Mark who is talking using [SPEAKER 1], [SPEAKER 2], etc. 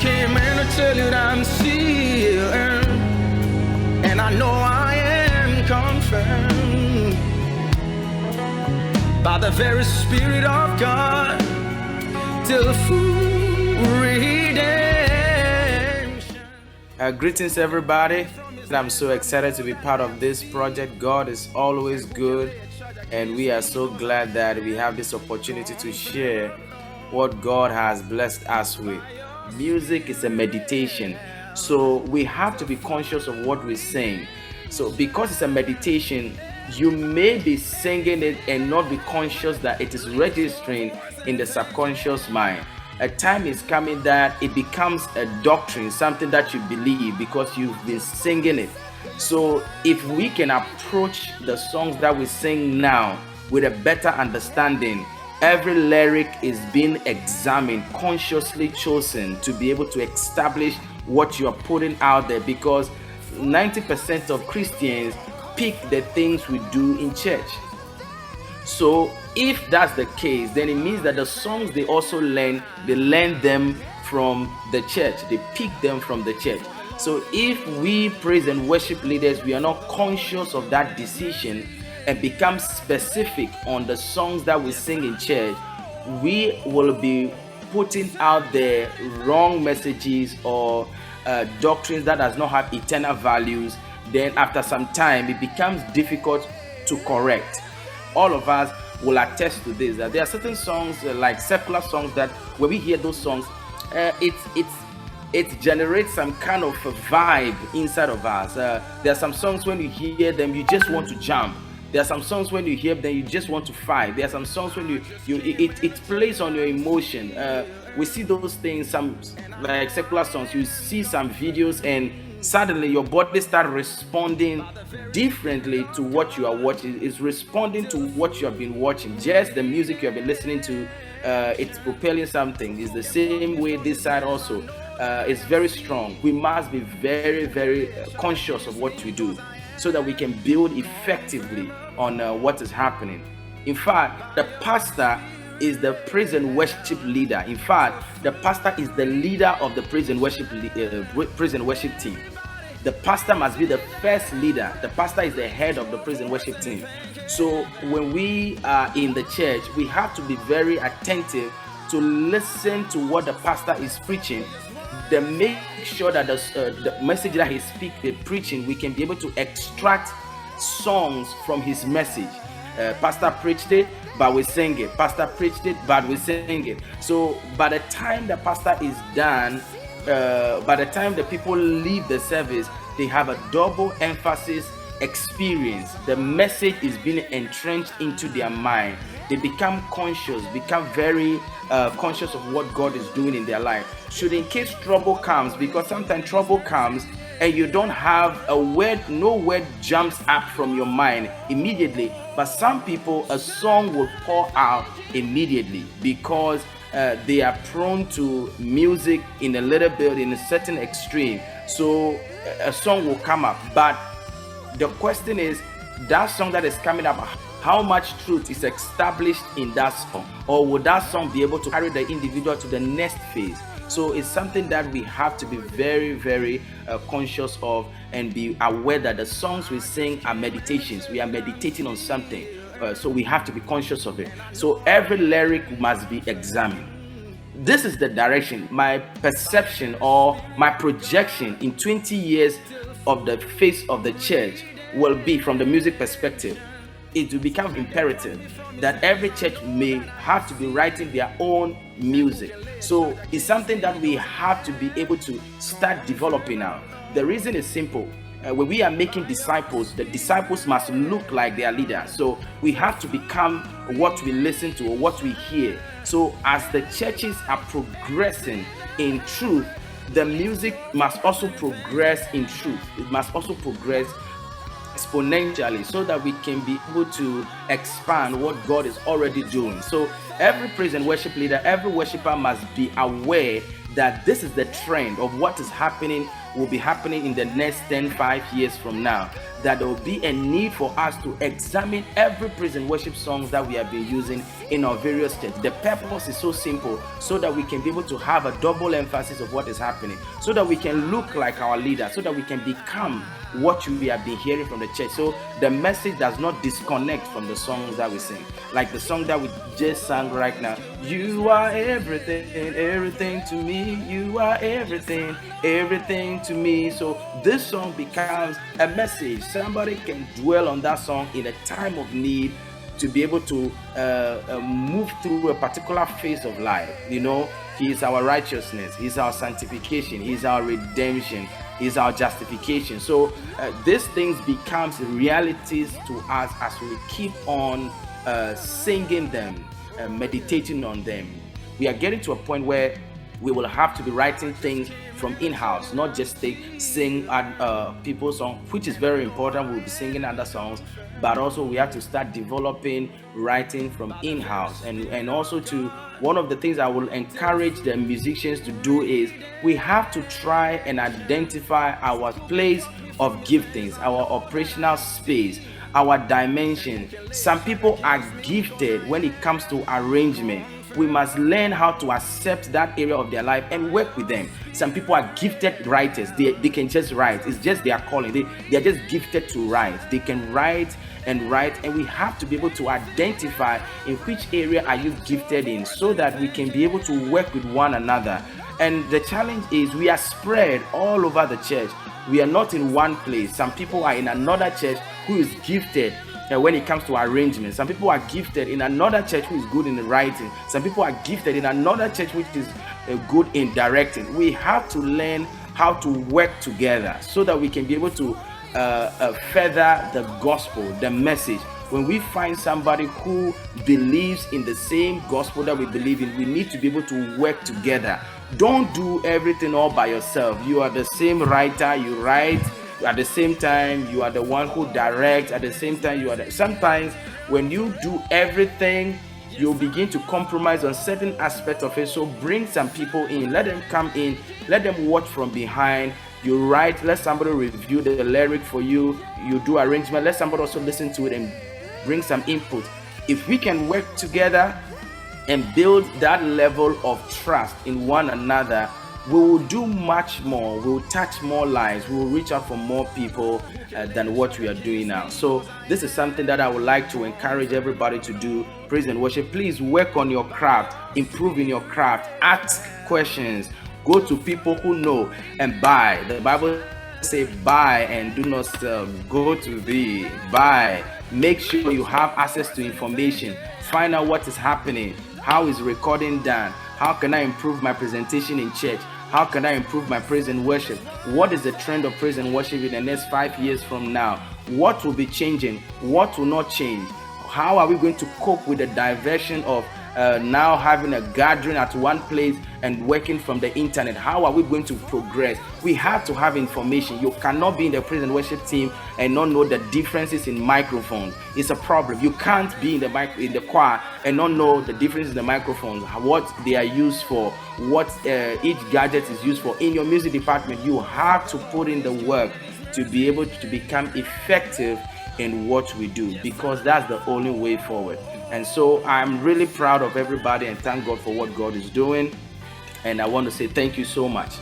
[SPEAKER 1] came in to tell you that I'm sealed, and I know I am confirmed by the very Spirit of God till full redemption.
[SPEAKER 2] Greetings, everybody. I'm so excited to be part of this project. God is always good, and we are so glad that we have this opportunity to share what God has blessed us with. Music is a meditation, so we have to be conscious of what we sing. So because it's a meditation, you may be singing it and not be conscious that it is registering in the subconscious mind. A time is coming that it becomes a doctrine, something that you believe because you've been singing it. So if we can approach the songs that we sing now with a better understanding, every lyric is being examined, consciously chosen to be able to establish what you are putting out there, because 90% of Christians pick the things we do in church. So if that's the case, then it means that the songs they also learn, they learn them from the church. They pick them from the church. So if we praise and worship leaders, we are not conscious of that decision and become specific on the songs that we sing in church, we will be putting out there wrong messages or doctrines that does not have eternal values. Then after some time, it becomes difficult to correct. All of us will attest to this, that there are certain songs like secular songs that when we hear those songs, it generates some kind of a vibe inside of us. There are some songs when you hear them, you just want to jump. There are some songs when you hear them, you just want to fight. There are some songs when it plays on your emotion. We see those things, some like secular songs. You see some videos and suddenly your body starts responding differently to what you are watching. It's responding to what you have been watching. Just the music you have been listening to, it's propelling something. It's the same way this side also. It's very strong. We must be very, very conscious of what we do so that we can build effectively on what is happening. In fact, the pastor is the praise and worship leader. In fact, the pastor is the leader of the praise and worship team. The pastor must be the first leader. The pastor is the head of the praise and worship team. So when we are in the church, we have to be very attentive to listen to what the pastor is preaching. Then make sure that the message that he's preaching, we can be able to extract songs from his message. Pastor preached it, but we sing it. Pastor preached it, but we sing it. So by the time the pastor is done, by the time the people leave the service, they have a double emphasis experience. The message is being entrenched into their mind. They become conscious, become very conscious of what God is doing in their life. Should in case trouble comes, because sometimes trouble comes and you don't have a word, no word jumps up from your mind immediately. But some people, a song will pour out immediately because they are prone to music in a little bit, in a certain extreme. So a song will come up. But the question is, that song that is coming up, how much truth is established in that song? Or will that song be able to carry the individual to the next phase? So it's something that we have to be very, very conscious of and be aware that the songs we sing are meditations. We are meditating on something. So we have to be conscious of it. So every lyric must be examined. This is the direction, my perception or my projection in 20 years of the face of the church will be from the music perspective. It will become imperative that every church may have to be writing their own music. So it's something that we have to be able to start developing now. The reason is simple. When we are making disciples, the disciples must look like their leader. So we have to become what we listen to or what we hear. So as the churches are progressing in truth, the music must also progress in truth. It must also progress exponentially so that we can be able to expand what God is already doing. So every praise and worship leader, every worshiper must be aware that this is the trend of what is happening will be happening in the next 5 years from now, that there will be a need for us to examine every praise and worship songs that we have been using in our various churches. The purpose is so simple, so that we can be able to have a double emphasis of what is happening, so that we can look like our leader, so that we can become what we have been hearing from the church. So the message does not disconnect from the songs that we sing. Like the song that we just sang right now, you are everything, everything to me. You are everything, everything to me. So this song becomes a message. Somebody can dwell on that song in a time of need, to be able to move through a particular phase of life. You know, He is our righteousness, He is our sanctification, He is our redemption, He is our justification. So these things becomes realities to us as we keep on singing them, meditating on them. We are getting to a point where we will have to be writing things from in-house, not just sing people's songs, which is very important. We'll be singing other songs, but also we have to start developing writing from in-house. And also, to one of the things I will encourage the musicians to do is we have to try and identify our place of giftings, our operational space, our dimension. Some people are gifted when it comes to arrangement. We must learn how to accept that area of their life and work with them. Some people are gifted writers. They can just write. It's just their calling. They are just gifted to write. They can write, and we have to be able to identify in which area are you gifted in, so that we can be able to work with one another. And the challenge is we are spread all over the church. We are not in one place. Some people are in another church who is gifted when it comes to arrangement. Some people are gifted in another church who is good in writing. Some people are gifted in another church which is good in directing. We have to learn how to work together, so that we can be able to further the gospel, the message. When we find somebody who believes in the same gospel that we believe in, we need to be able to work together. Don't do everything all by yourself. You are the same writer, you write. At the same time, you are the one who directs. At the same time, you are sometimes when you do everything, you begin to compromise on certain aspects of it. So bring some people in, let them come in, let them watch from behind. You write, let somebody review the lyric for you. You do arrangement, let somebody also listen to it and bring some input. If we can work together and build that level of trust in one another, we will do much more. We will touch more lives. We will reach out for more people than what we are doing now. So this is something that I would like to encourage everybody to do. Praise and worship. Please work on your craft, improve in your craft, ask questions, go to people who know, and buy. The Bible says buy and do not sell. Go to thee, buy. Make sure you have access to information. Find out what is happening. How is recording done? How can I improve my presentation in church? How can I improve my praise and worship? What is the trend of praise and worship in the next 5 years from now? What will be changing? What will not change? How are we going to cope with the diversion of now having a gathering at one place and working from the internet? How are we going to progress? We have to have information. You cannot be in the praise and worship team and not know the differences in microphones. It's a problem. You can't be in the choir and not know the differences in the microphones, what they are used for, what each gadget is used for. In your music department, you have to put in the work to be able to become effective in what we do, because that's the only way forward. And so I'm really proud of everybody and thank God for what God is doing. And I want to say thank you so much.